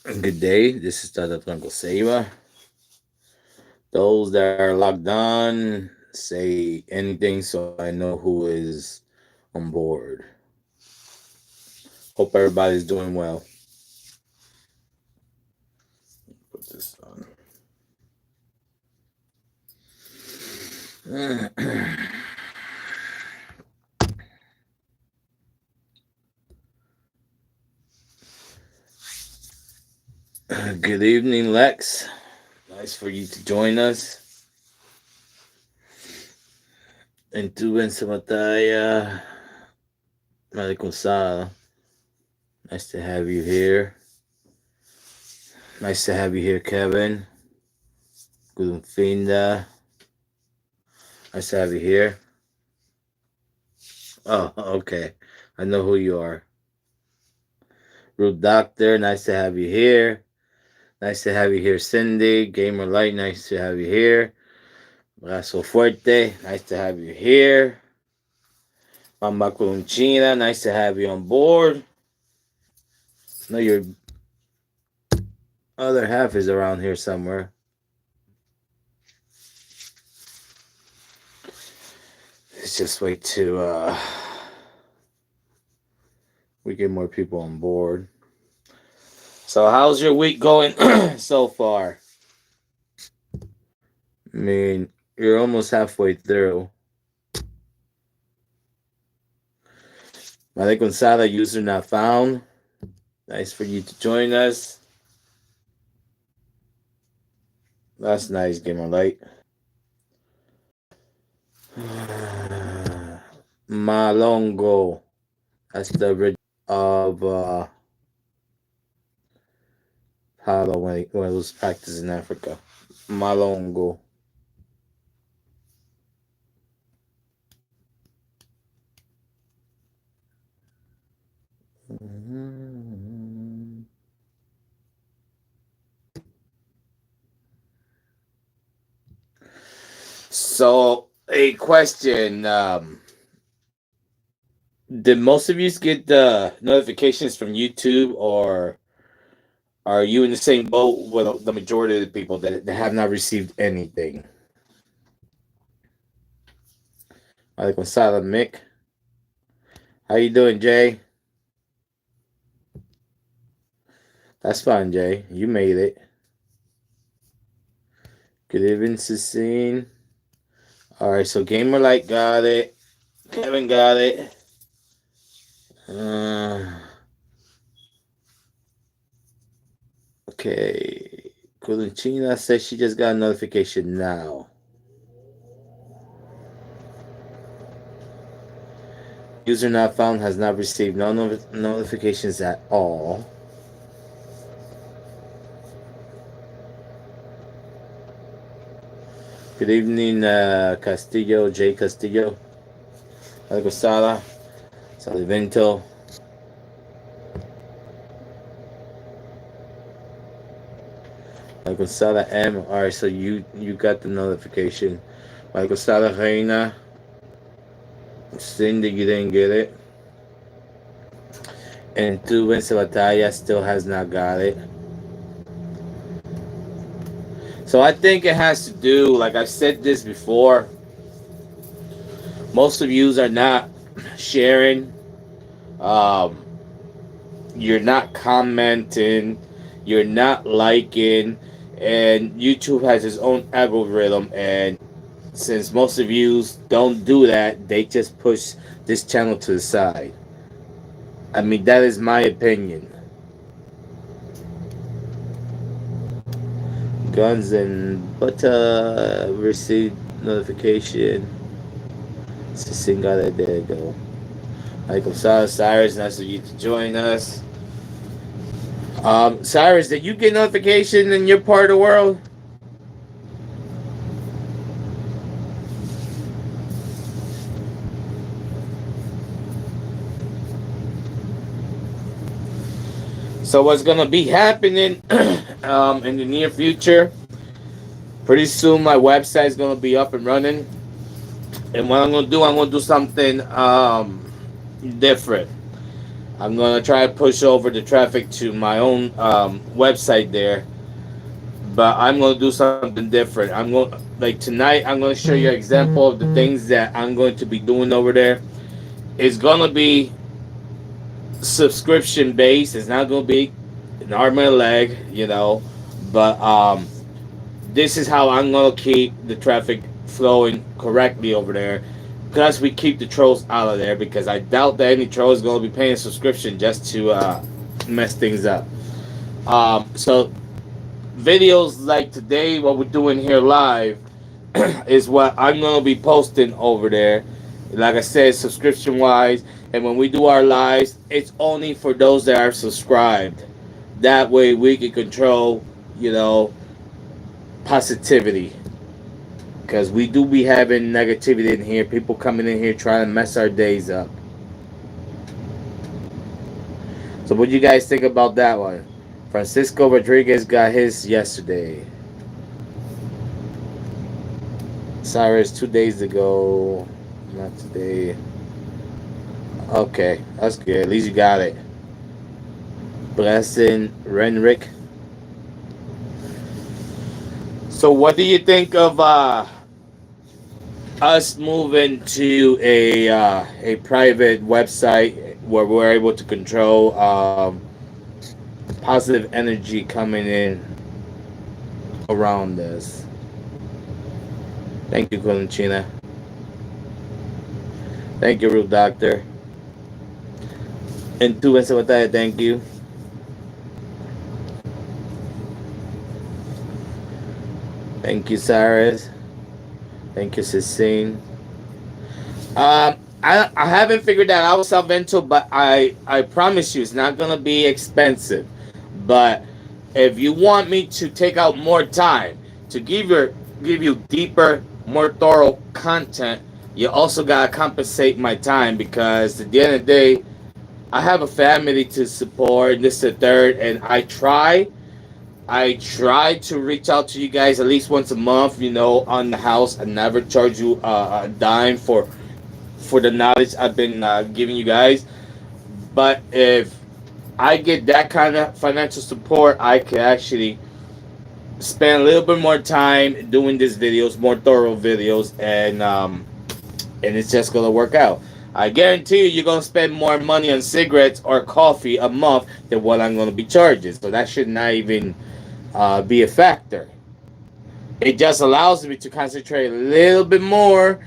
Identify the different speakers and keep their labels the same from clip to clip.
Speaker 1: Good day. This is Tata Tronco Ceiba. Those that are logged on, say anything so I know who is on board. Hope everybody's doing well. Put this on. Good evening, Lex. Nice for you to join us. En tu en esa batalla, Maliconsada. Nice to have you here. Nice to have you here, Kevin. Good Finda. Nice to have you here. Oh, okay. I know who you are. Rude Doctor, nice to have you here. Nice to have you here, Cindy. Gamer Light, nice to have you here. Brazo Fuerte, nice to have you here. Mamba Colunchina, nice to have you on board. I know your other half is around here somewhere. Let's just wait to we get more people on board. So how's your week going so far? I mean, you're almost halfway through. Male Gonzala, user not found. Nice for you to join us. That's nice, Gamer Light. Malongo. That's the original of Palo when it was practiced in Africa. Malongo. So, a question. Did most of you get the notifications from YouTube, or are you in the same boat with the majority of the people that have not received anything? Alaikum salam, Mick. How you doing, Jay? That's fine, Jay. You made it. Good evening, Cecine. All right, so Gamerlight got it. Kevin got it. Okay. Kulinchina says she just got a notification now. User not found has not received no notifications at all. Good evening, Castillo, Jay Castillo. Algo Sala, Salivento. Algo Sala M. Alright, so you got the notification. Algo Sala Reina. Cindy, you didn't get it. And Tu Vence Batalla still has not got it. So I think it has to do, like I've said this before, most of you are not sharing. You're not commenting. You're not liking. And YouTube has its own algorithm. And since most of you don't do that, they just push this channel to the side. I mean, that is my opinion. Guns and Butter received notification. Cicin got it. There you go. Michael Cyrus, nice of you to join us. Cyrus, did you get notification in your part of the world? So what's gonna be happening in the near future? Pretty soon my website is gonna be up and running, and what I'm gonna do something different. I'm gonna try to push over the traffic to my own website there, but I'm gonna do something different. I'm going like tonight. I'm gonna show you an example of the things that I'm going to be doing over there. It's gonna be subscription based. It's not gonna be an arm and a leg, but this is how I'm gonna keep the traffic flowing correctly over there. Plus, we keep the trolls out of there because I doubt that any troll is gonna be paying a subscription just to mess things up. So videos like today, what we're doing here live, is what I'm gonna be posting over there. Like I said, subscription wise, and when we do our lives, it's only for those that are subscribed. That way, we can control, you know, positivity. Because we do be having negativity in here. People coming in here trying to mess our days up. So, what do you guys think about that one? Francisco Rodriguez got his yesterday. Cyrus 2 days ago. Not today. Okay, that's good. At least you got it. Blessing Renrick. So, what do you think of us moving to a private website where we're able to control positive energy coming in around us? Thank you, Colinchina. Thank you, Root Doctor. And tu esa batalla, thank you. Thank you, Cyrus. Thank you, Cecine. I haven't figured that out, Salvento, but I promise you it's not gonna be expensive. But if you want me to take out more time to give you deeper, more thorough content, you also gotta compensate my time because at the end of the day, I have a family to support. And this is the third, and I try to reach out to you guys at least once a month, on the house. I never charge you a dime for the knowledge I've been giving you guys. But if I get that kind of financial support, I can actually spend a little bit more time doing these videos, more thorough videos, and it's just gonna work out. I guarantee you're gonna spend more money on cigarettes or coffee a month than what I'm gonna be charging. So that should not even be a factor. It just allows me to concentrate a little bit more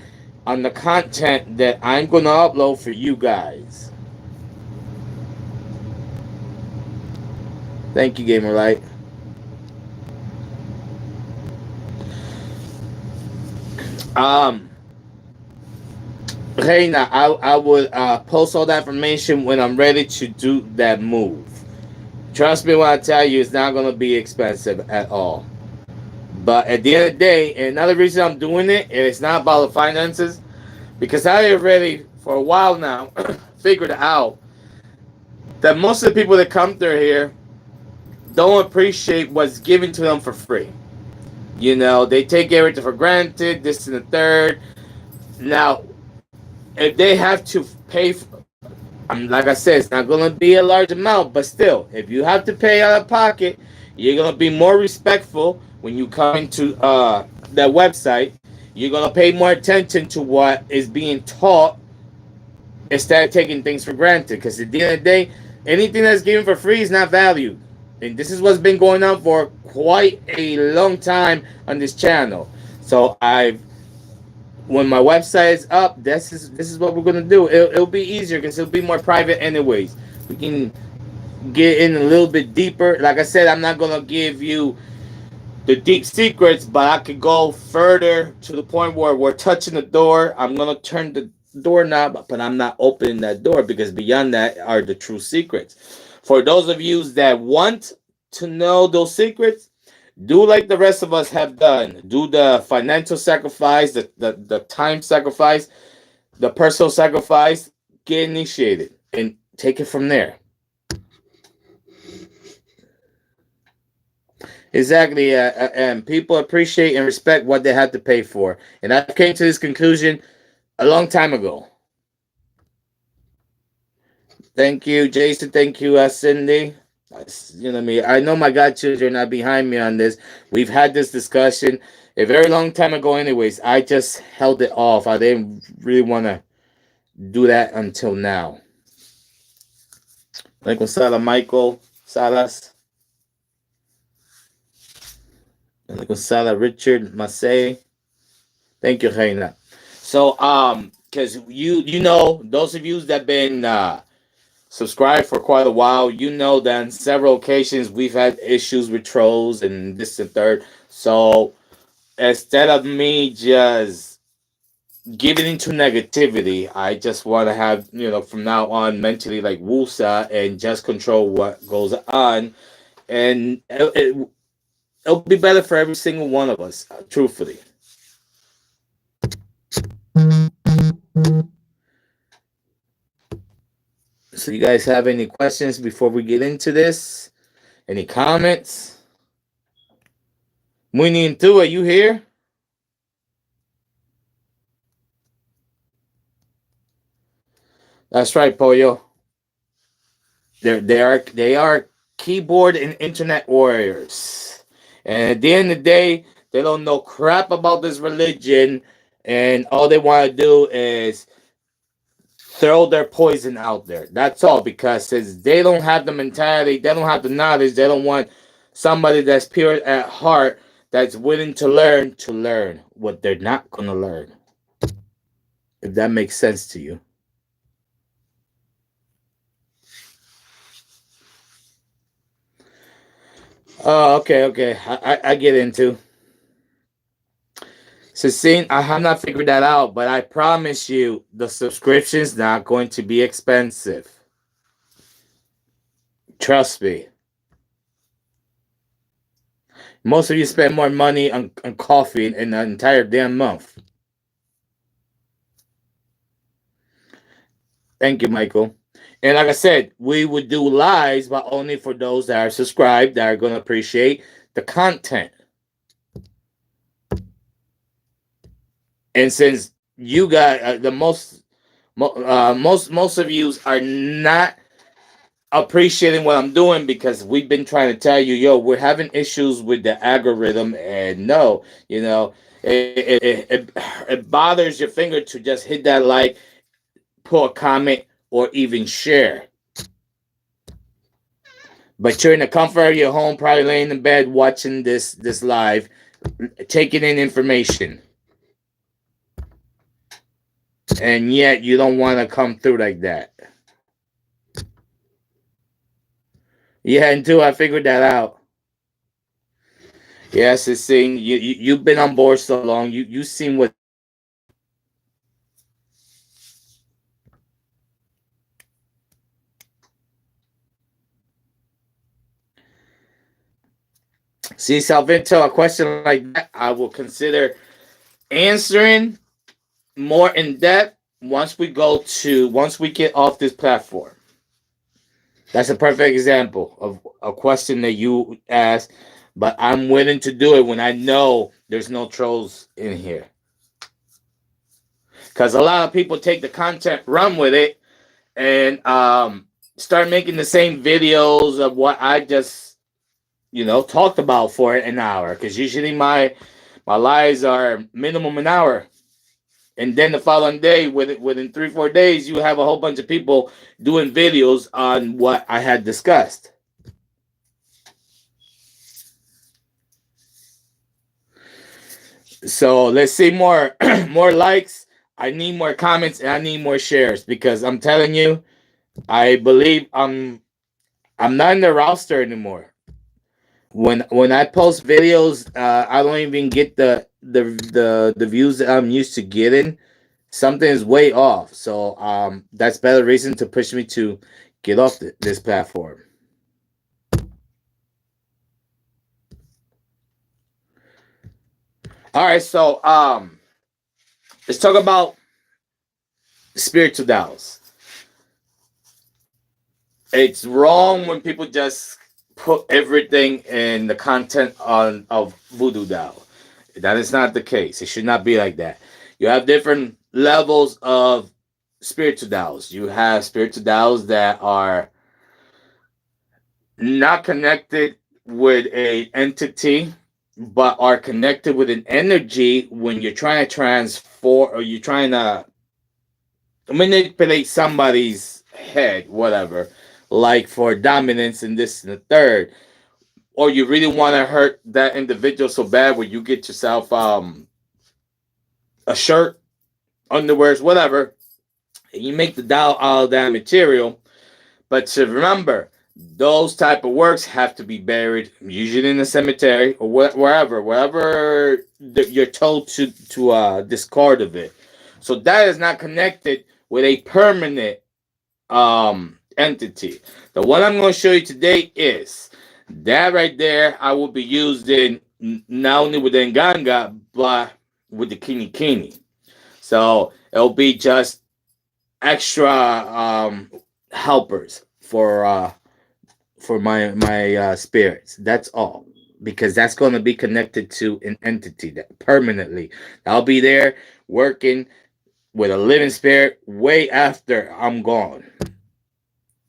Speaker 1: on the content that I'm gonna upload for you guys. Thank you, Gamerlight. Um, Reina, I would post all that information when I'm ready to do that move. Trust me when I tell you, it's not gonna be expensive at all. But at the end of the day, and another reason I'm doing it, and it's not about the finances, because I already for a while now figured out that most of the people that come through here don't appreciate what's given to them for free. They take everything for granted, this and the third. Now, if they have to pay, like I said, it's not going to be a large amount, but still, if you have to pay out of pocket, you're going to be more respectful when you come into that website. You're going to pay more attention to what is being taught instead of taking things for granted. Because at the end of the day, anything that's given for free is not valued. And this is what's been going on for quite a long time on this channel. So when my website is up, this is what we're gonna do. It'll be easier because it'll be more private anyways. We can get in a little bit deeper. Like I said, I'm not gonna give you the deep secrets, but I could go further to the point where we're touching the door. I'm gonna turn the doorknob, but I'm not opening that door because beyond that are the true secrets. For those of you that want to know those secrets, do like the rest of us have done. Do the financial sacrifice, the time sacrifice, the personal sacrifice, get initiated, and take it from there. Exactly, and people appreciate and respect what they have to pay for. And I came to this conclusion a long time ago. Thank you, Jason. Thank you, Cindy. You know me. I know my godchildren are behind me on this. We've had this discussion a very long time ago. Anyways, I just held it off. I didn't really want to do that until now. Michael Sala, Michael Salas, Michael Sala, Richard Massey. Thank you, Reina. So, because you know, those of you that been subscribed for quite a while, you know that on several occasions we've had issues with trolls and this and third. So instead of me just giving into negativity, I just want to have, from now on mentally like Wusa and just control what goes on. And it'll be better for every single one of us, truthfully. So, you guys have any questions before we get into this? Any comments? Muy into, are you here? That's right, Pollo. They are keyboard and internet warriors, and at the end of the day, they don't know crap about this religion, and all they want to do is throw their poison out there. That's all, because since they don't have the mentality, they don't have the knowledge, they don't want somebody that's pure at heart, that's willing to learn what they're not gonna learn. If that makes sense to you. Oh, okay, okay. I get into. So, seeing, I have not figured that out, but I promise you, the subscription's not going to be expensive. Trust me. Most of you spend more money on coffee in an entire damn month. Thank you, Michael. And like I said, we would do lives, but only for those that are subscribed, that are going to appreciate the content. And since you got the most of you are not appreciating what I'm doing, because we've been trying to tell you, yo, we're having issues with the algorithm, and no, it bothers your finger to just hit that like, put a comment, or even share. But you're in the comfort of your home, probably laying in bed watching this live, taking in information, and yet you don't want to come through like that. Yeah, until I figured that out. Yes, it's saying you've been on board so long. You've seen what. See, Salvento, a question like that, I will consider answering more in depth once we get off this platform. That's a perfect example of a question that you asked, but I'm willing to do it when I know there's no trolls in here. Because a lot of people take the content, run with it, and start making the same videos of what I just talked about for an hour. Because usually my lives are minimum an hour, and then the following day, within 3-4 days, you have a whole bunch of people doing videos on what I had discussed. So let's see more more likes. I need more comments, and I need more shares, because I'm telling you, I believe I'm not in the roster anymore. When I post videos, I don't even get the views that I'm used to getting. Something is way off. So that's better reason to push me to get off this platform. All right, so let's talk about spiritual doubts. It's wrong when people just put everything in the content of voodoo Dao. That is not the case. It should not be like that. You have different levels of spiritual DAOs. You have spiritual DAOs that are not connected with a entity, but are connected with an energy when you're trying to transform or you're trying to manipulate somebody's head, whatever, like for dominance and this and the third, or you really want to hurt that individual so bad where you get yourself a shirt, underwears, whatever, and you make the doll out of that material. But to remember, those type of works have to be buried, usually in the cemetery or wherever you're told to discard of it. So that is not connected with a permanent entity. The one I'm going to show you today is that right there. I will be using not only with the Nganga but with the Kini Kini. So it'll be just extra helpers for my spirits. That's all, because that's going to be connected to an entity that permanently. I'll be there working with a living spirit way after I'm gone.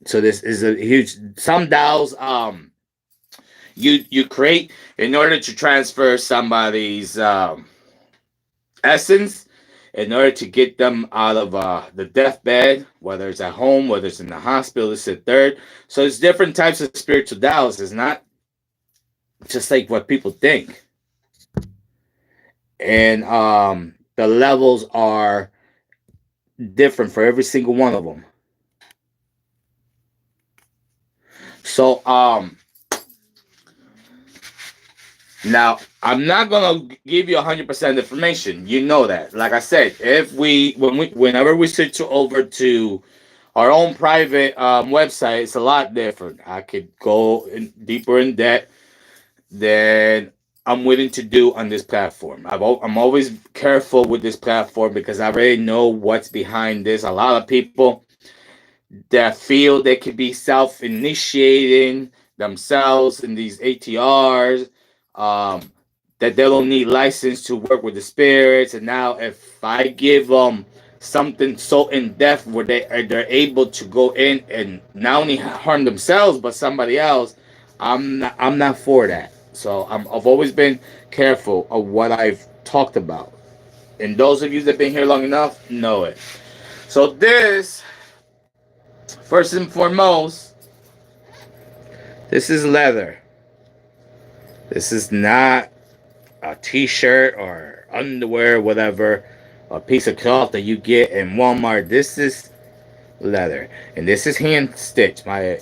Speaker 1: So this is a huge. Some DAOs you create in order to transfer somebody's essence, in order to get them out of the deathbed, whether it's at home, whether it's in the hospital, it's a third. So there's different types of spiritual DAOs. It's not just like what people think. And the levels are different for every single one of them. So now I'm not gonna give you 100% information. You know that. Like I said, if whenever we switch over to our own private website, it's a lot different. I could go deeper in depth than I'm willing to do on this platform. I'm always careful with this platform because I already know what's behind this. A lot of people that feel they could be self-initiating themselves in these ATRs, that they don't need license to work with the spirits. And now, if I give them something so in depth where they're able to go in and not only harm themselves but somebody else, I'm not for that. So I've always been careful of what I've talked about. And those of you that have been here long enough know it. So this, first and foremost, this is leather. This is not a t-shirt or underwear, whatever, a piece of cloth that you get in Walmart. This is leather, and this is hand stitched. My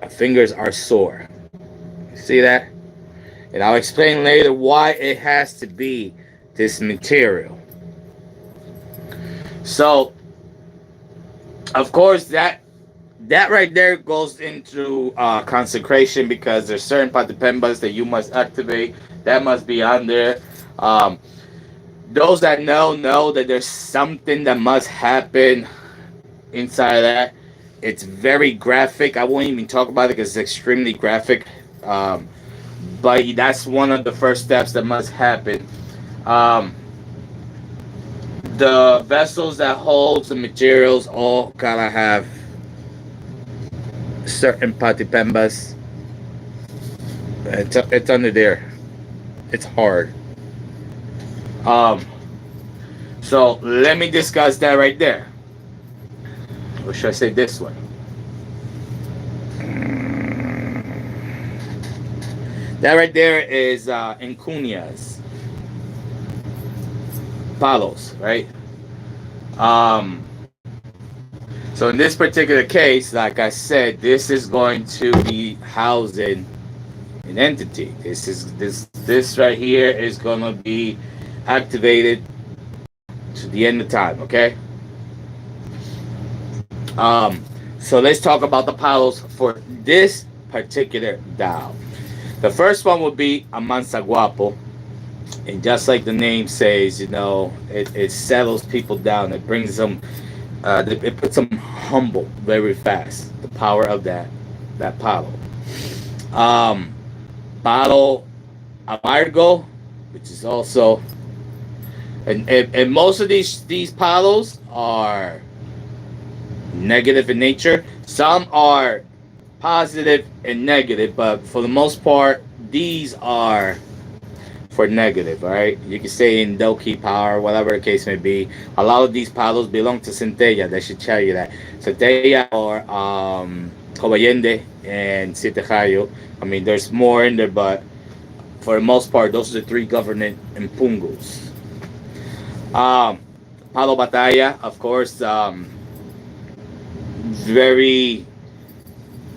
Speaker 1: fingers are sore. See that? And I'll explain later why it has to be this material. So, of course, that right there goes into consecration, because there's certain patipembas that you must activate. That must be on there. Um, those that know that there's something that must happen inside of that. It's very graphic. I won't even talk about it because it's extremely graphic. Um, but that's one of the first steps that must happen. Um, the vessels that holds the materials all gotta have certain patipembas. It's under there. It's hard. Um, so let me discuss that right there. Or should I say this way? That right there is Encunias, Palos, right? Um, so in this particular case, like I said, this is going to be housing an entity. This right here is going to be activated to the end of time. Okay. Um, so let's talk about the Palos for this particular DAO. The first one would be a Mansaguapo. And just like the name says, it settles people down. It brings them, it puts them humble very fast. The power of that Palo. Um, Palo Amargo, which is also, and most of these Palos are negative in nature. Some are positive and negative, but for the most part, these are for negative, all right? You can say in Doki power, whatever the case may be. A lot of these palos belong to Centella. They should tell you that. Centella or Cobayende and Sitejayo. I mean, there's more in there, but for the most part, those are the three government impungos. Um, Palo Batalla, of course, very,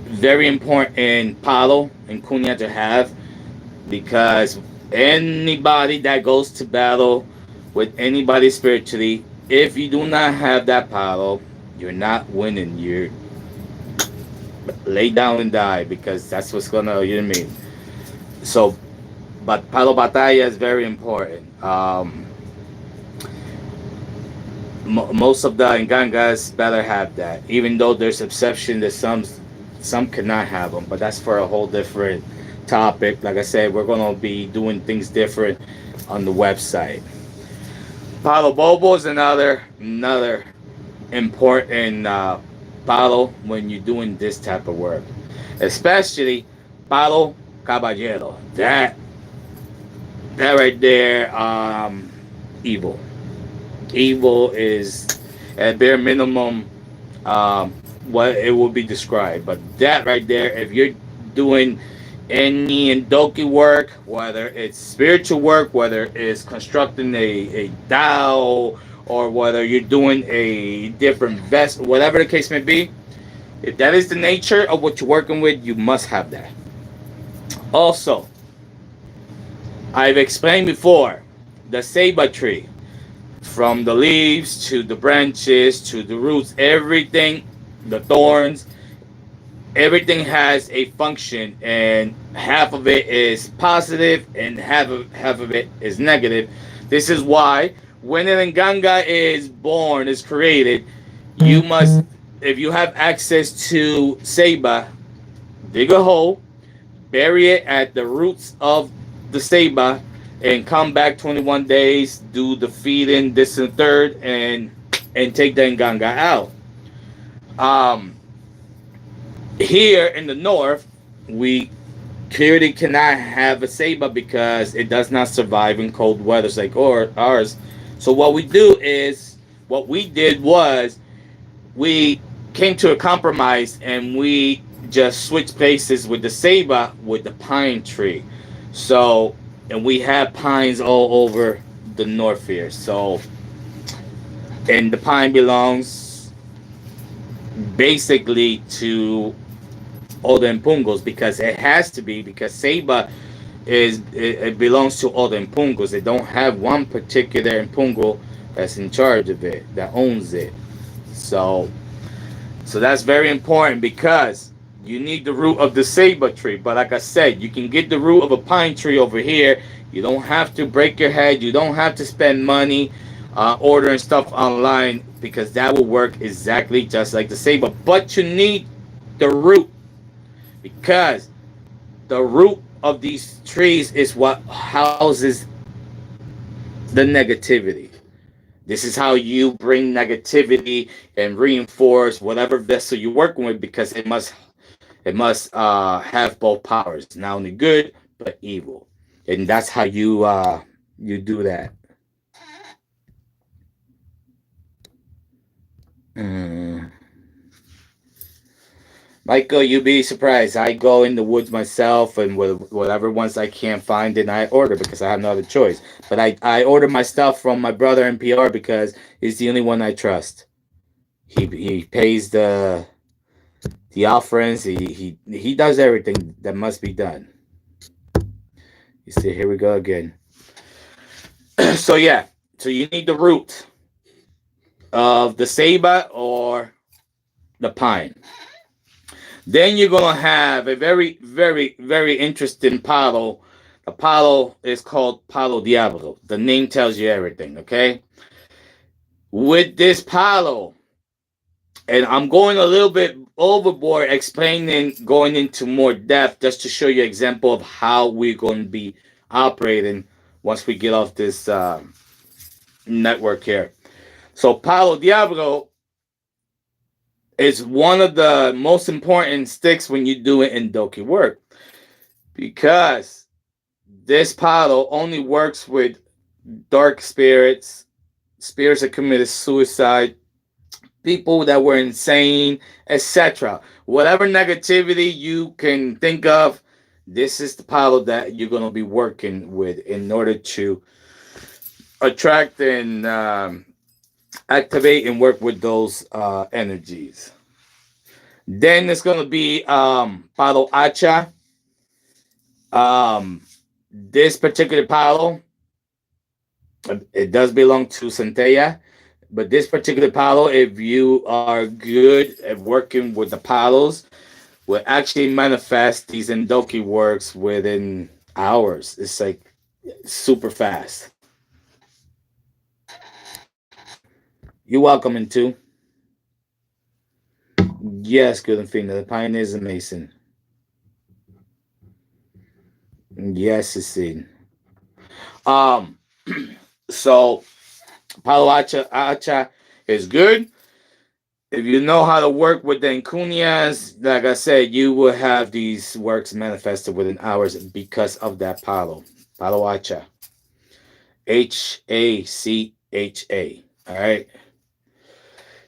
Speaker 1: very important palo in Cunha to have because anybody that goes to battle with anybody spiritually, if you do not have that palo, you're not winning. You're lay down and die because that's what's gonna, you know what I mean? So, but palo batalla is very important. Most of the Ngangas better have that, even though there's exception that some cannot have them. But that's for a whole different topic. Like I said, we're gonna be doing things different on the website. Palo Bobo is another important palo when you're doing this type of work, especially palo caballero. That right there, evil. Evil is at bare minimum what it will be described. But that right there, if you're doing any Indoki work, whether it's spiritual work, whether it's constructing a Tao, or whether you're doing a different vest, whatever the case may be, if that is the nature of what you're working with, you must have that. Also, I've explained before the Ceiba tree, from the leaves to the branches to the roots, everything, the thorns, everything has a function, and half of it is positive and half of it is negative. This is why when an nganga is born, is created, you must, if you have access to Ceiba, dig a hole, bury it at the roots of the Ceiba, and come back 21 days, do the feeding, this and third, and take the nganga out. Um, Here in the north, we clearly cannot have a Ceiba because it does not survive in cold weathers like ours. So what we did was we came to a compromise and we just switched places with the Ceiba with the pine tree. So, and we have pines all over the north here. So, and the pine belongs basically to all the Impungos because it has to be because Ceiba it belongs to all the Impungos. They don't have one particular Impungo that's in charge of it, that owns it. So so that's very important because you need the root of the Ceiba tree. But like I said, you can get the root of a pine tree over here. You don't have to break your head. You don't have to spend money ordering stuff online because that will work exactly just like the Ceiba. But you need the root because the root of these trees is what houses the negativity. This is how you bring negativity and reinforce whatever vessel you're working with because it must have both powers, not only good but evil, and that's how you do that. Mm. Michael, you'd be surprised. I go in the woods myself, and whatever ones I can't find, then I order because I have no other choice. But I order my stuff from my brother in PR because he's the only one I trust. He pays the offerings. He does everything that must be done. You see, here we go again. So yeah, so you need the root of the ceiba or the pine. Then you're gonna have a very, very, very interesting palo. The palo is called Palo Diablo. The name tells you everything, okay? With this palo, and I'm going a little bit overboard explaining, going into more depth just to show you an example of how we're going to be operating once we get off this network here. So Palo Diablo It's one of the most important sticks when you do it in Doki work because this Palo only works with dark spirits, spirits that committed suicide, people that were insane, etc. Whatever negativity you can think of, this is the Palo that you're going to be working with in order to attract and activate and work with those energies. Then it's going to be Palo Acha. Um, this particular Palo, it does belong to Centella. But this particular Palo, if you are good at working with the Palos, will actually manifest these Endoki works within hours. It's like super fast. You're welcome into. Yes, good and fina. The pioneers and mason. Yes, it's in. Um, so Palo Acha is good. If you know how to work with the Encunias, like I said, you will have these works manifested within hours because of that Palo. Palo Hacha. Hacha. All right.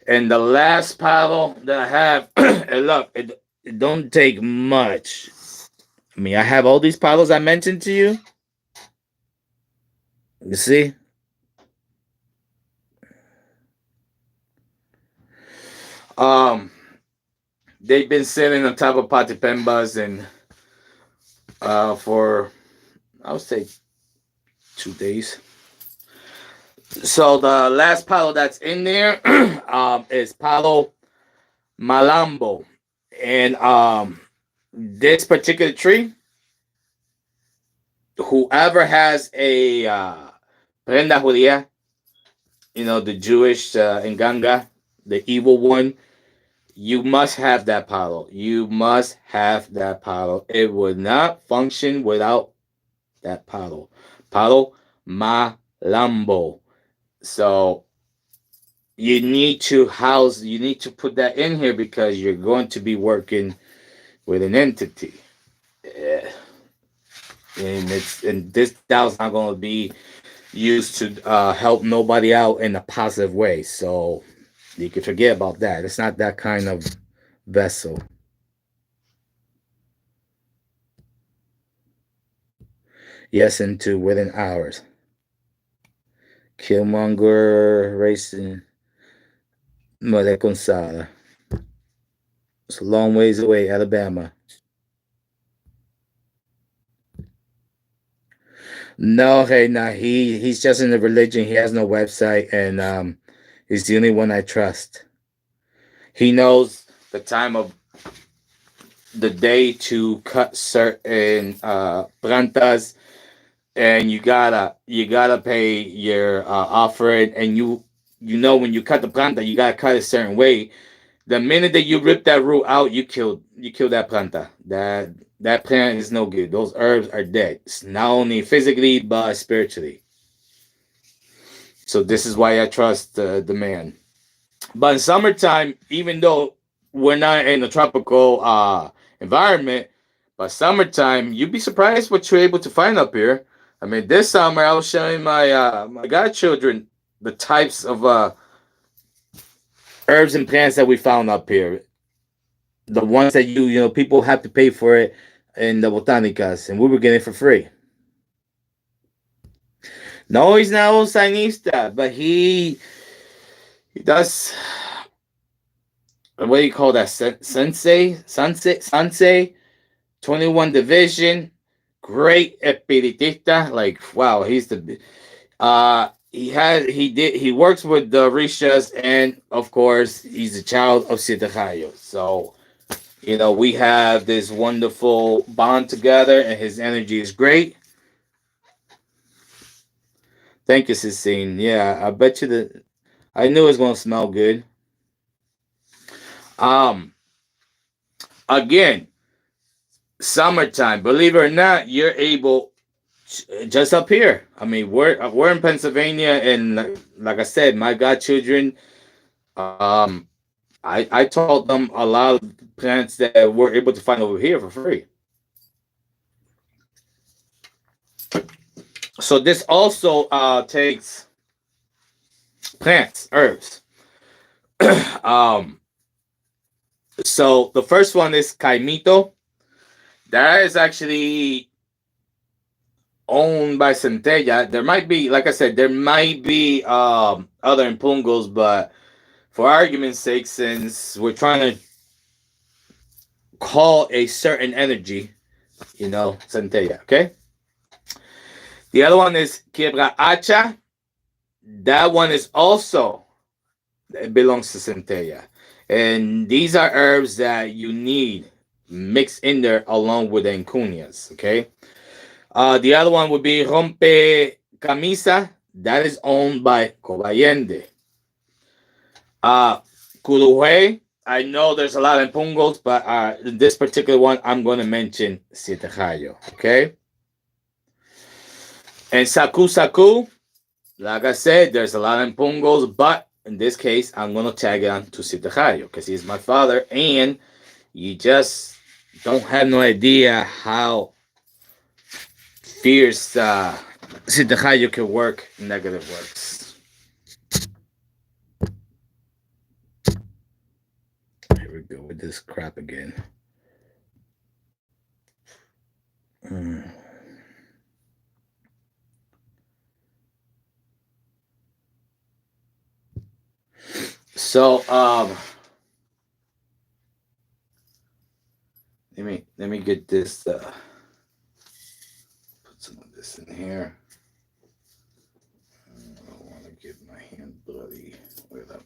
Speaker 1: And the last Palo that I have, and look, it don't take much. I mean, I have all these Palos I mentioned to you. You see? Um, they've been sitting on top of Patipembas and for I would say 2 days. So the last Palo that's in there is Palo Malambo. And this particular tree, whoever has a prenda judía, the Jewish Nganga, the evil one, you must have that palo. You must have that palo. It would not function without that palo. Palo Malambo. So you need to put that in here because you're going to be working with an entity. Eh, and this dow's not going to be used to help nobody out in a positive way. So you can forget about that. It's not that kind of vessel. Yes, into within hours. Killmonger racing Mother Consala. It's a long ways away, Alabama. No, hey, nah, he's just in the religion. He has no website, and he's the only one I trust. He knows the time of the day to cut certain plantas, and you gotta pay your offering, and you know when you cut the planta, you gotta cut a certain way. The minute that you rip that root out, you kill that planta. That plant is no good. Those herbs are dead. It's not only physically but spiritually. So this is why I trust the man. But in summertime, even though we're not in a tropical environment, but summertime, you'd be surprised what you're able to find up here. I mean, this summer I was showing my godchildren the types of herbs and plants that we found up here. The ones that people have to pay for it in the botanicas, and we were getting it for free. No, he's not old Sinista, but he does. What do you call that? Sensei, 21 division, great espiritista. Like wow, he's the he works with the Rishas, and of course he's a child of Sitahayo. So we have this wonderful bond together, and his energy is great. Thank you, Sistine. Yeah, I bet you that I knew it was gonna smell good. Um, again, summertime. Believe it or not, you're able just up here. I mean, we're in Pennsylvania, and like I said, my godchildren, um, I taught them a lot of plants that we're able to find over here for free. So this also takes plants, herbs. um, so the first one is Caimito. That is actually owned by Centella. There might be, like I said, there might be other impungos, but for argument's sake, since we're trying to call a certain energy, Centella, okay? The other one is Quiebra Hacha. That one is also, it belongs to Centella. And these are herbs that you need mixed in there along with the encunias, okay? The other one would be Rompe Camisa. That is owned by Cobayende. Uh, Curuhe. I know there's a lot of pungos, but this particular one, I'm going to mention Sitajayo. Okay? And Saku Saku, like I said, there's a lot of pungos, but in this case, I'm going to tag it on to Sitajayo because he's my father, and you just don't have no idea how fierce Sitajayo can work negative works. Here we go with this crap again. Mm. So let me get this put some of this in here. I don't want to get my hand bloody. Wait up.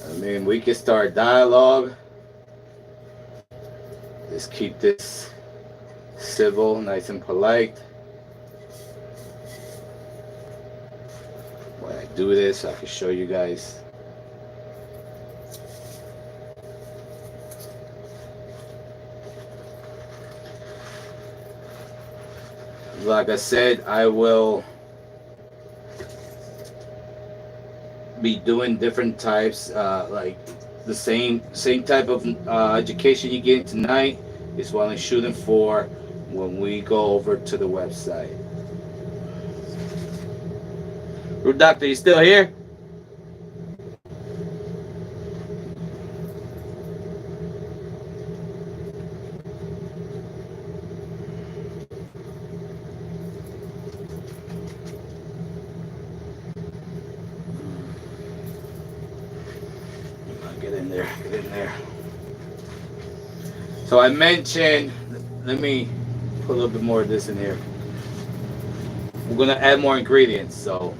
Speaker 1: I mean, we can start dialogue. Just keep this civil, nice and polite. When I do this, I can show you guys. Like I said, I will be doing different types, like the same type of education you get tonight is what I'm shooting for when we go over to the website. Root Doctor, you still here? Get in there, get in there. So I mentioned, let me put a little bit more of this in here. We're gonna add more ingredients, so.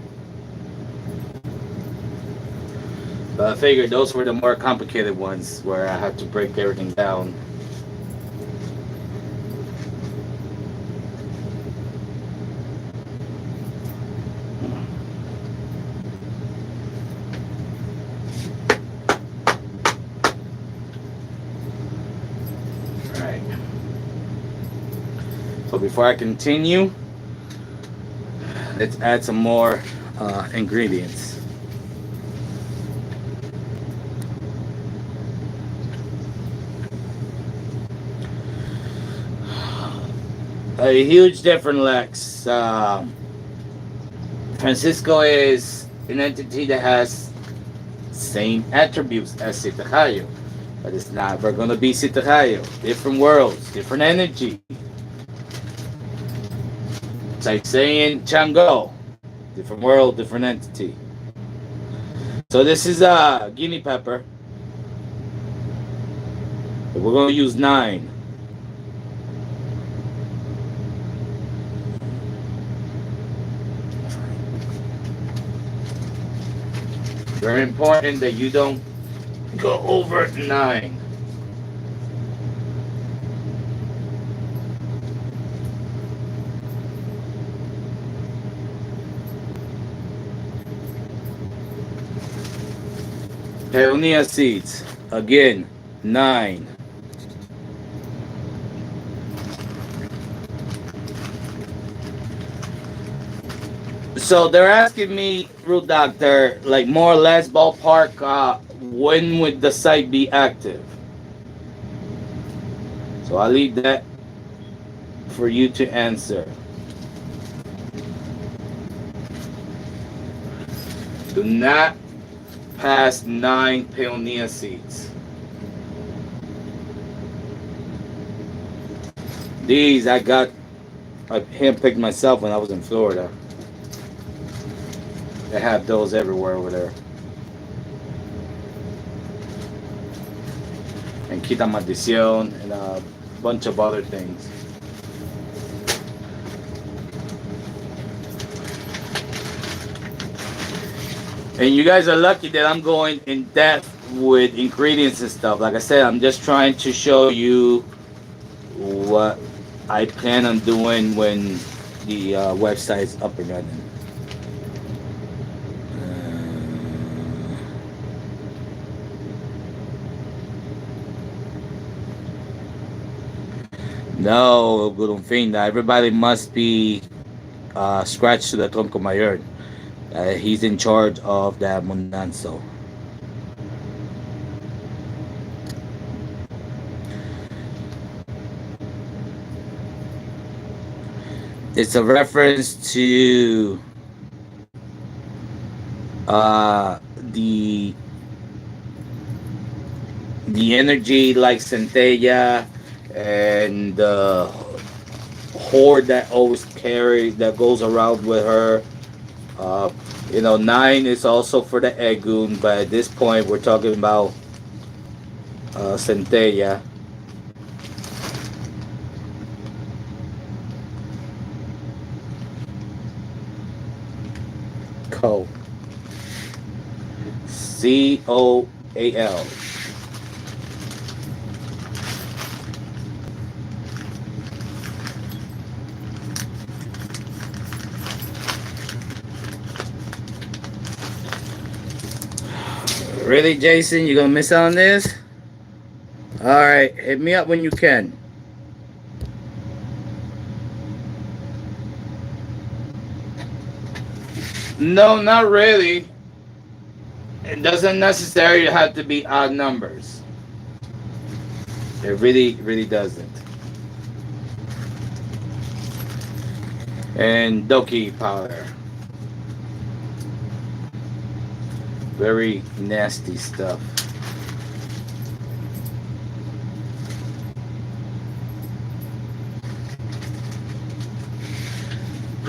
Speaker 1: But I figured those were the more complicated ones where I had to break everything down. Alright. So before I continue, let's add some more ingredients. A huge difference, Lex. Francisco is an entity that has same attributes as Sitajayo, but it's never gonna be Sitajayo. Different worlds, different energy. It's like saying Chango, different world, different entity. So this is a guinea pepper. We're gonna use 9. Very important that you don't go over 9. Peonia seeds, again, 9. So they're asking me, Root Doctor, like more or less ballpark, when would the site be active? So I'll leave that for you to answer. Do not pass 9 Pioneer seats. These I handpicked myself when I was in Florida. They have those everywhere over there. And Quita Maldición and a bunch of other things. And you guys are lucky that I'm going in depth with ingredients and stuff. Like I said, I'm just trying to show you what I plan on doing when the website's up and running. No, Gurung Finda. Everybody must be scratched to the Tronco Mayor. He's in charge of that Mundanso. It's a reference to the energy like Centella and the horde that always carry that goes around with her. Uh, 9 is also for the Egun, but at this point we're talking about Centella. Co. COAL. Really, Jason? You gonna miss out on this? All right, hit me up when you can. No, not really. It doesn't necessarily have to be odd numbers. It really, really doesn't. And Doki powder. Very nasty stuff.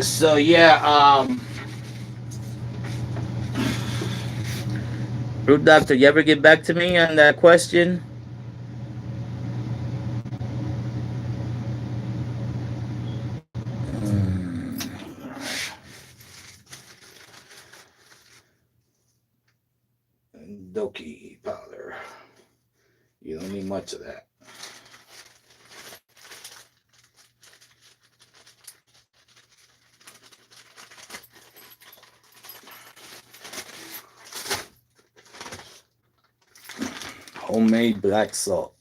Speaker 1: So yeah, Root Doctor, you ever get back to me on that question? Doki powder. You don't need much of that. Homemade black salt.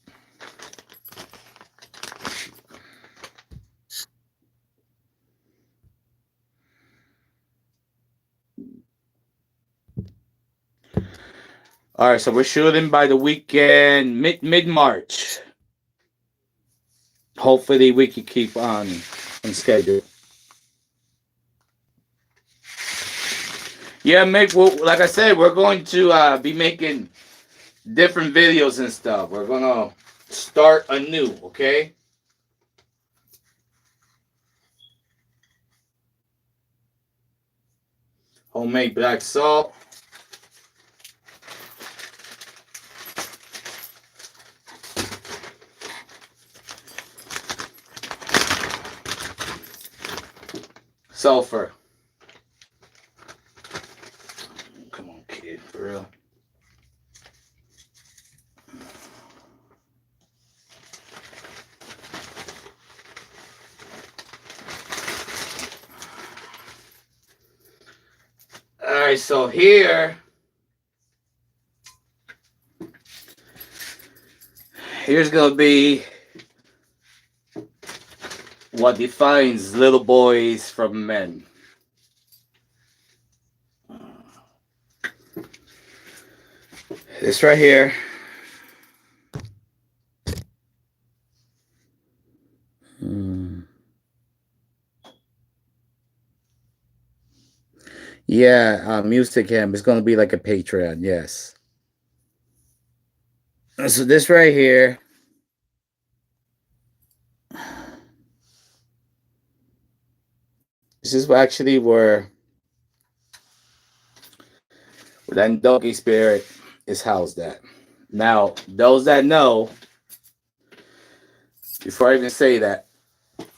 Speaker 1: All right, so we're shooting by the weekend, mid March. Hopefully, we can keep on schedule. Yeah, like I said, we're going to be making different videos and stuff. We're gonna start anew, okay? Homemade black salt. Sulfur. Come on, kid, for real. All right, so here's gonna be what defines little boys from men. This right here. Hmm. Yeah, music camp. It's gonna be like a Patreon. Yes. So this right here. This is actually where that doggy spirit is housed at. Now, those that know, before I even say that,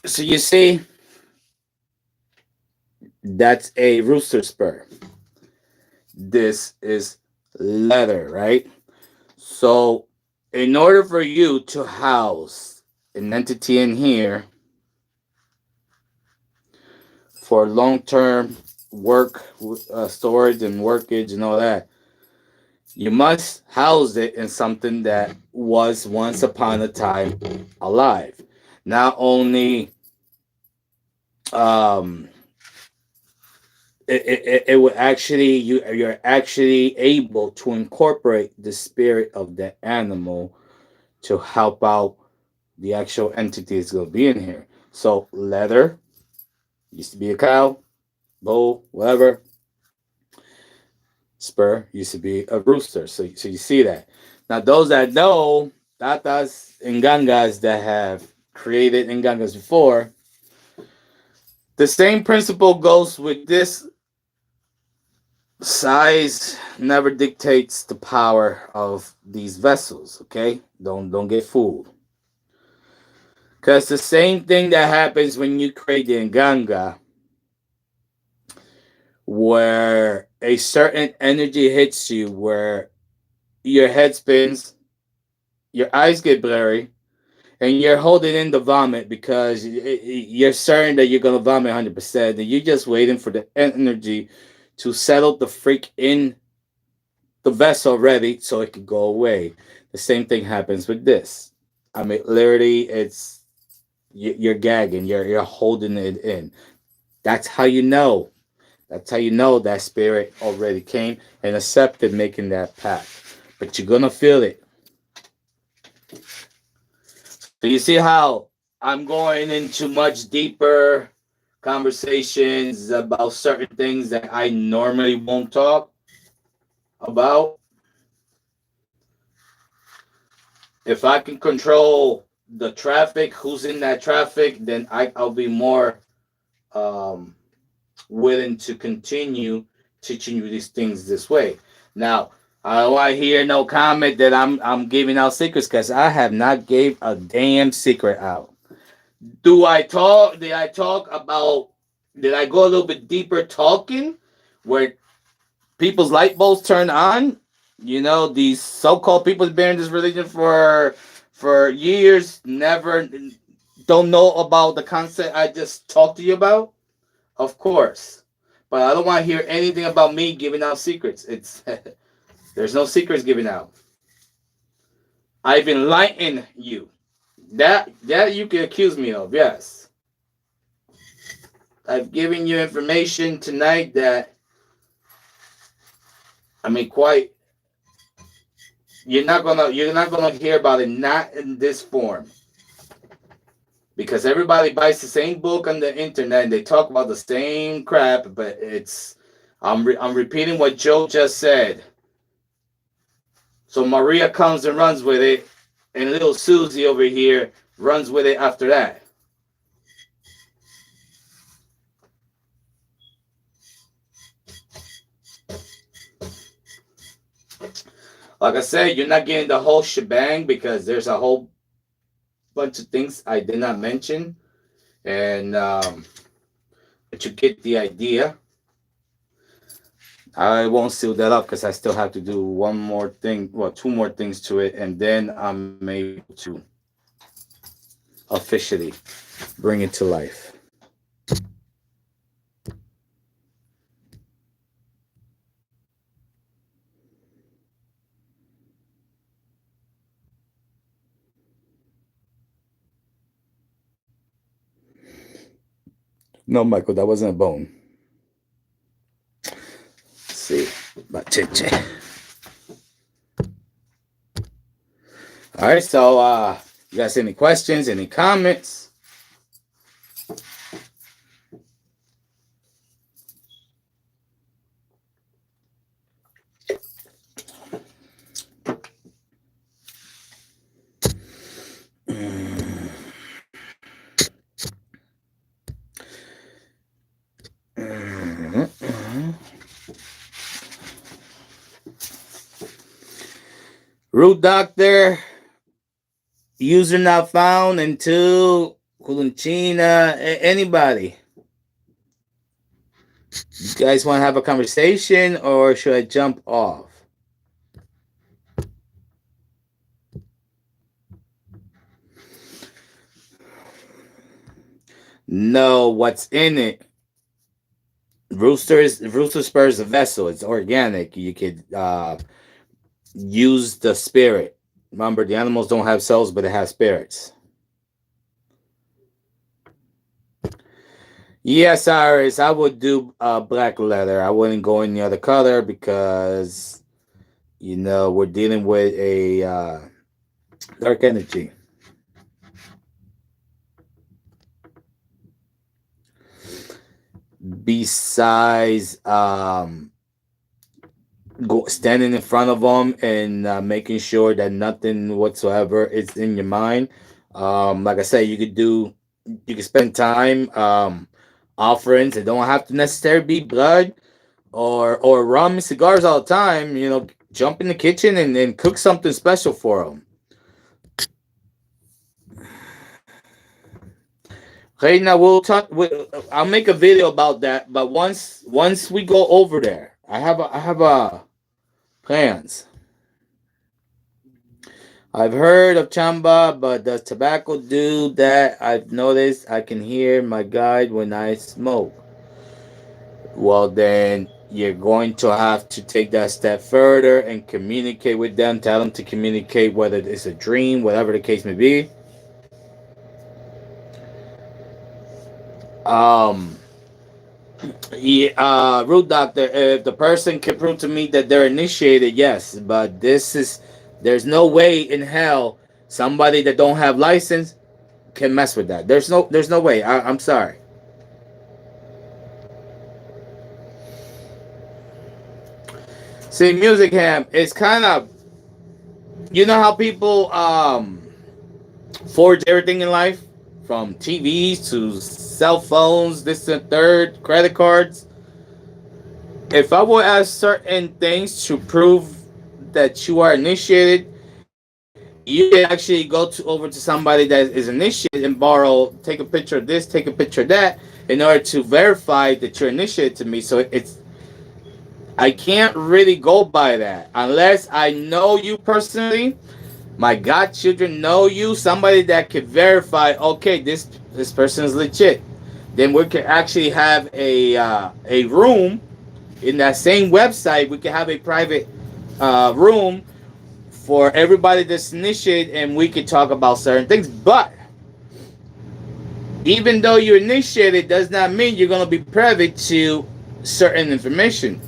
Speaker 1: so you see, that's a rooster spur. This is leather, right? So, in order for you to house an entity in here for long term work, storage, and workage, and all that, you must house it in something that was once upon a time alive. Not only um, it would actually you're actually able to incorporate the spirit of the animal to help out the actual entity that's going to be in here. So leather used to be a cow, bull, whatever. Spur used to be a rooster. So you see that. Now those that know Tatas and Gangas that have created Ngangas before, the same principle goes with this. Size never dictates the power of these vessels, okay? Don't get fooled. Because the same thing that happens when you create the Nganga, where a certain energy hits you, where your head spins, your eyes get blurry, and you're holding in the vomit because you're certain that you're going to vomit 100%, and you're just waiting for the energy to settle the freak in the vessel ready so it could go away. The same thing happens with this. I mean, literally, it's you're gagging, you're holding it in. That's how you know. That's how you know that spirit already came and accepted making that path. But you're gonna feel it. So you see how I'm going into much deeper conversations about certain things that I normally won't talk about. If I can control the traffic, who's in that traffic, then I'll be more um, willing to continue teaching you these things this way. Now, I don't want to hear no comment that I'm giving out secrets because I have not gave a damn secret out. Do I talk? Did I talk about? Did I go a little bit deeper talking where people's light bulbs turn on? You know, these so-called people that been in this religion for years never don't know about the concept I just talked to you about. Of course, but I don't want to hear anything about me giving out secrets. It's there's no secrets given out. I've enlightened you. That you can accuse me of. Yes, I've given you information tonight that I mean, quite you're not gonna hear about it not in this form because everybody buys the same book on the internet and they talk about the same crap, but it's I'm repeating what Joe just said. So Maria comes and runs with it, and little Susie over here runs with it after that. Like I said, you're not getting the whole shebang because there's a whole bunch of things I did not mention, and but you get the idea. I won't seal that up because I still have to do one more thing, well, two more things to it, and then I'm able to officially bring it to life. No, Michael, that wasn't a bone. Let's see, bachiche. All right, so you guys any questions, any comments? Root doctor, user not found until Kulunchina. Anybody? You guys want to have a conversation or should I jump off? No, what's in it? Rooster spur is a vessel. It's organic. You could use the spirit. Remember, the animals don't have souls, but it has spirits. Yes, Iris, I would do black leather. I wouldn't go any other color because we're dealing with a dark energy. Besides, standing in front of them and making sure that nothing whatsoever is in your mind. Like I said, you could spend time offerings. It don't have to necessarily be blood or rum and cigars all the time. Jump in the kitchen and cook something special for them. Okay, now we'll talk. I'll make a video about that. But once we go over there, I have plans. I've heard of chamba, but does tobacco do that? I've noticed I can hear my guide when I smoke. Well, then you're going to have to take that step further and communicate with them. Tell them to communicate whether it's a dream, whatever the case may be. Um, yeah, root doctor. If the person can prove to me that they're initiated, yes, but there's no way in hell somebody that don't have license can mess with that. There's no way. I'm sorry. See, music ham, it's kind of how people forge everything in life, from TVs to cell phones, this and third, credit cards. If I would ask certain things to prove that you are initiated, you can actually go over to somebody that is initiated and take a picture of this, take a picture of that, in order to verify that you're initiated to me. So I can't really go by that unless I know you personally. My godchildren know you, somebody that could verify. Okay, this person is legit. Then we could actually have a room in that same website. We could have a private room for everybody that's initiated, and we could talk about certain things. But even though you're initiated, does not mean you're going to be privy to certain information.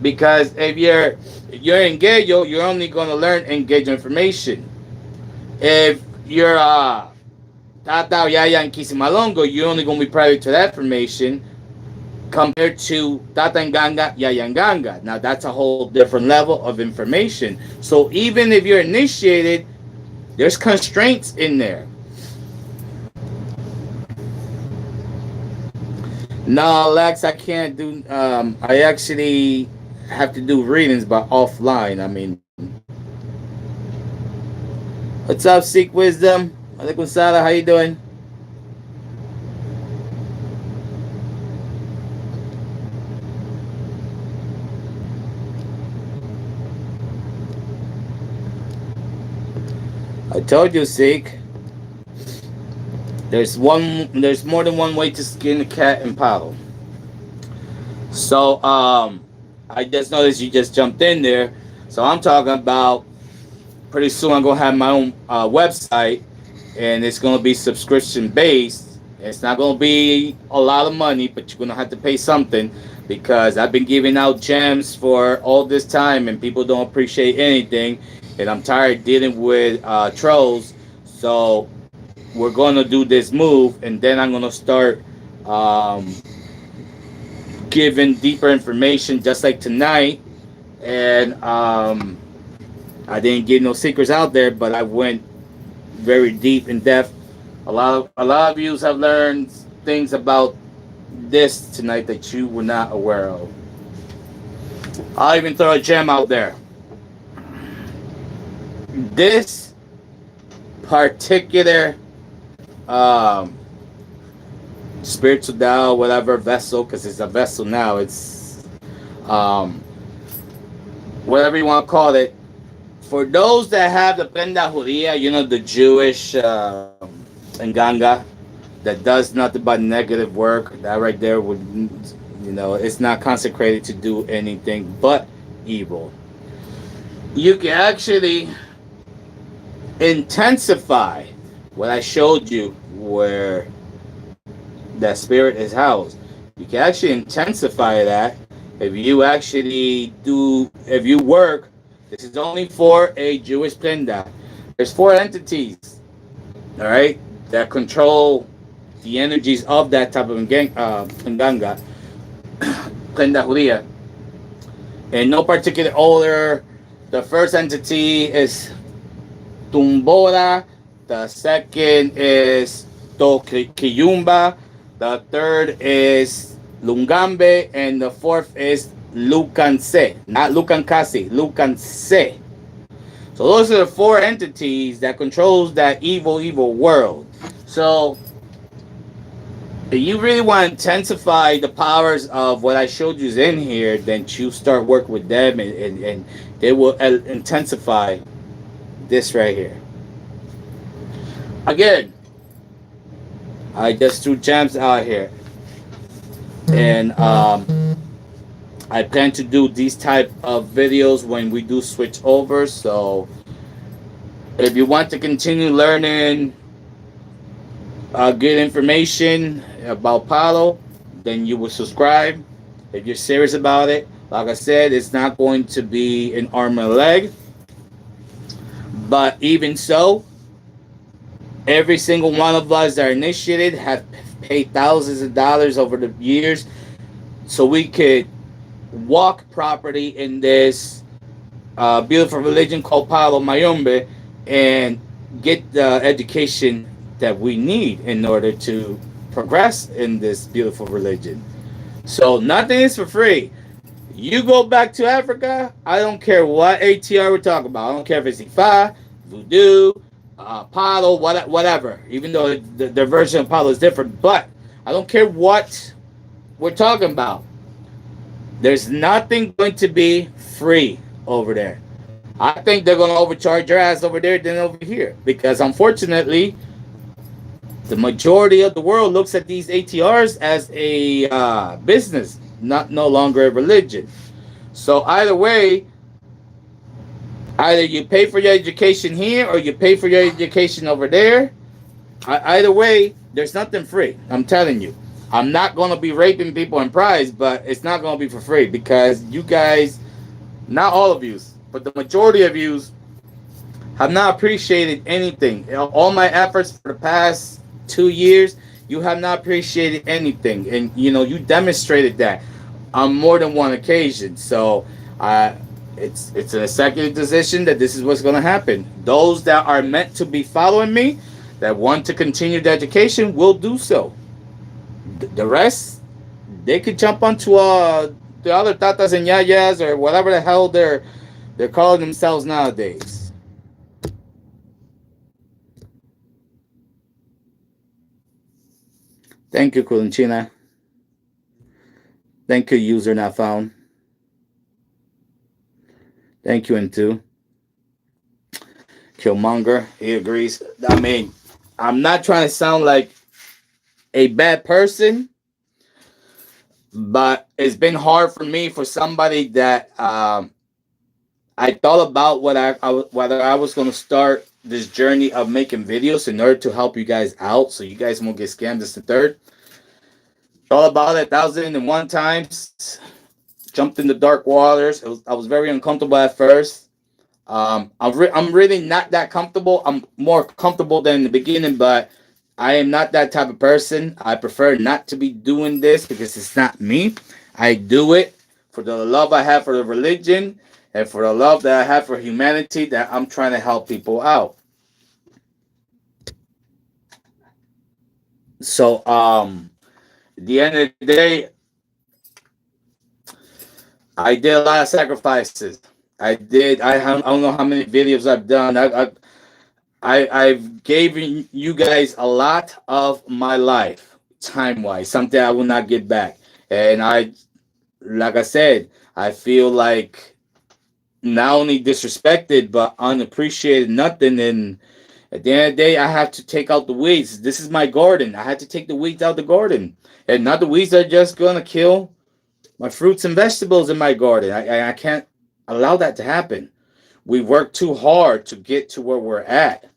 Speaker 1: Because if you're engaged, you're only going to learn engaged information. If you're Tata, Yaya, and Kisimalongo, you're only going to be privy to that information compared to Tata and Ganga, Yaya and Ganga. Now that's a whole different level of information. So even if you're initiated, there's constraints in there. No, Lex, I can't do. I actually have to do readings, but offline. I mean, what's up, Seek Wisdom? Alaikum Salam, how you doing? I told you, Seek. There's more than one way to skin a cat in Palo. So, I just noticed you just jumped in there. So I'm talking about pretty soon I'm gonna have my own website, and it's gonna be subscription based. It's not gonna be a lot of money, but you're gonna have to pay something because I've been giving out gems for all this time, and people don't appreciate anything. and I'm tired dealing with trolls. So we're gonna do this move, and then I'm gonna start um, giving deeper information, just like tonight. And I didn't give no secrets out there, but I went very deep in depth. A lot of you have learned things about this tonight that you were not aware of. I'll even throw a gem out there. This particular um, spiritual Tao, whatever vessel, because it's a vessel now. It's um, whatever you want to call it. For those that have the prenda judía, the Jewish enganga that does nothing but negative work, that right there would, it's not consecrated to do anything but evil. You can actually intensify what I showed you where that spirit is housed. You can actually intensify that if you work. This is only for a Jewish prenda. There's four entities, all right, that control the energies of that type of nganga, prenda judía, in no particular order. The first entity is Tumbora. The second is Tokiyumba. The third is Lungambe. And the fourth is Lucanse. Not Lucancasi, Lucanse. So those are the four entities that controls that evil, evil world. So if you really want to intensify the powers of what I showed you in here, then you start work with them, and they will intensify this right here. Again, I just threw gems out here, and I plan to do these type of videos when we do switch over. So if you want to continue learning good information about Palo, then you will subscribe. If you're serious about it, like I said, it's not going to be an arm and a leg, but even so, every single one of us that are initiated have paid thousands of dollars over the years so we could walk properly in this beautiful religion called Palo Mayombe and get the education that we need in order to progress in this beautiful religion. So nothing is for free. You go back to Africa, I don't care what ATR we're talking about. I don't care if it's Ifa, Voodoo, Palo, whatever. Even though the version of Palo is different, but I don't care what we're talking about. There's nothing going to be free over there. I think they're going to overcharge your ass over there than over here because unfortunately, the majority of the world looks at these ATRs as a business, not no longer a religion. So either way, either you pay for your education here or you pay for your education over there. Either way, there's nothing free. I'm telling you. I'm not going to be raping people in prize, but it's not going to be for free because you guys, not all of you, but the majority of you have not appreciated anything. All my efforts for the past 2 years, you have not appreciated anything. And, you demonstrated that on more than one occasion. So, it's an executive decision that this is what's going to happen. Those that are meant to be following me, that want to continue the education, will do so. The rest, they could jump onto the other tatas and yayas or whatever the hell they're calling themselves nowadays. Thank you, Kulinchina. Thank you, user not found. Thank you, Into. Killmonger, he agrees. I mean, I'm not trying to sound like a bad person, but it's been hard for me for somebody that I thought about whether I was going to start this journey of making videos in order to help you guys out so you guys won't get scammed. This the third. Thought about it 1,001 times. Jumped in the dark waters. I was very uncomfortable at first. I'm really not that comfortable. I'm more comfortable than in the beginning, but I am not that type of person. I prefer not to be doing this because it's not me. I do it for the love I have for the religion and for the love that I have for humanity, that I'm trying to help people out. So, at the end of the day, I did a lot of sacrifices. I don't know how many videos I've done. I've given you guys a lot of my life, time wise, something I will not get back. And like I said, I feel like not only disrespected but unappreciated, nothing. And at the end of the day, I have to take out the weeds. This is my garden. I had to take the weeds out of the garden, and not the weeds are just gonna kill my fruits and vegetables in my garden. I can't allow that to happen. We work too hard to get to where we're at.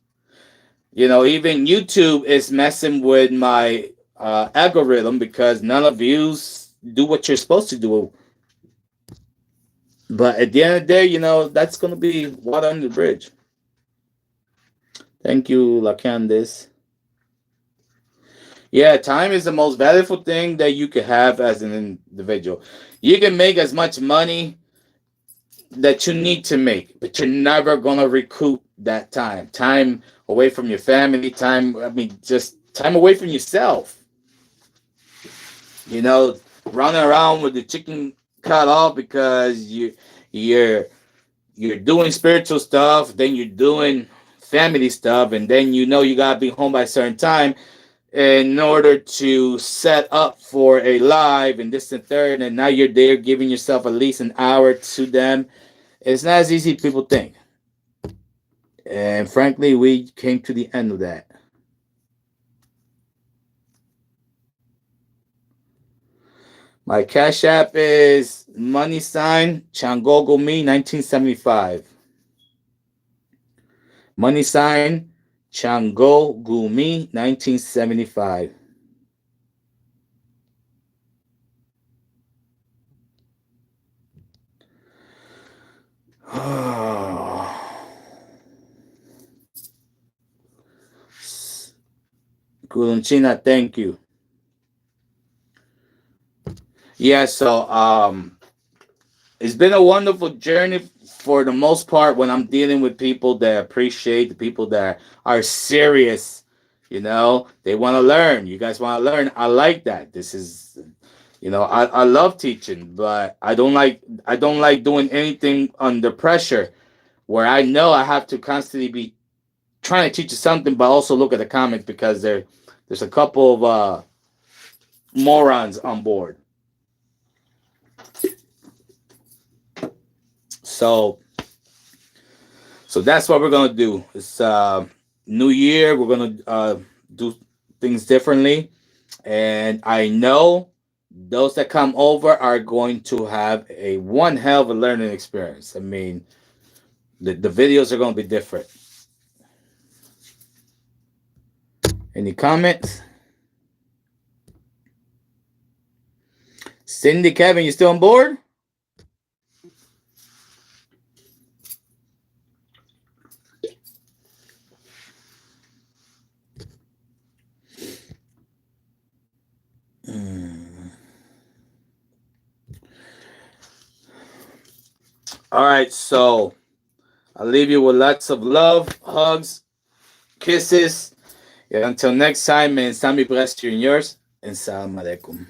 Speaker 1: Even YouTube is messing with my algorithm because none of yous do what you're supposed to do. But at the end of the day, that's going to be water under the bridge. Thank you, La Candice. Yeah, time is the most valuable thing that you can have as an individual. You can make as much money that you need to make, but you're never going to recoup that time. Time away from your family, just time away from yourself. you know, running around with the chicken cut off because you're you're doing spiritual stuff, then you're doing family stuff, and then you gotta be home by a certain time in order to set up for a live and this and third, and now you're there giving yourself at least an hour to them. It's not as easy as people think. And frankly, we came to the end of that. My cash app is money sign Changogo me 1975. Money sign Chango Gumi 1975. Kulunchina, thank you. Yeah, so it's been a wonderful journey for the most part when I'm dealing with people that appreciate, the people that are serious, they want to learn. You guys want to learn. I like that. This is I love teaching, but I don't like doing anything under pressure where I know I have to constantly be trying to teach you something, but also look at the comments because there's a couple of morons on board. So that's what we're gonna do. It's New Year. We're gonna do things differently, and I know those that come over are going to have a one hell of a learning experience. I mean, the videos are gonna be different. Any comments? Cindy, Kevin, you still on board? Mm. All right, so I'll leave you with lots of love, hugs, kisses. And until next time, man, Sami bless you and yours, and salam alaikum.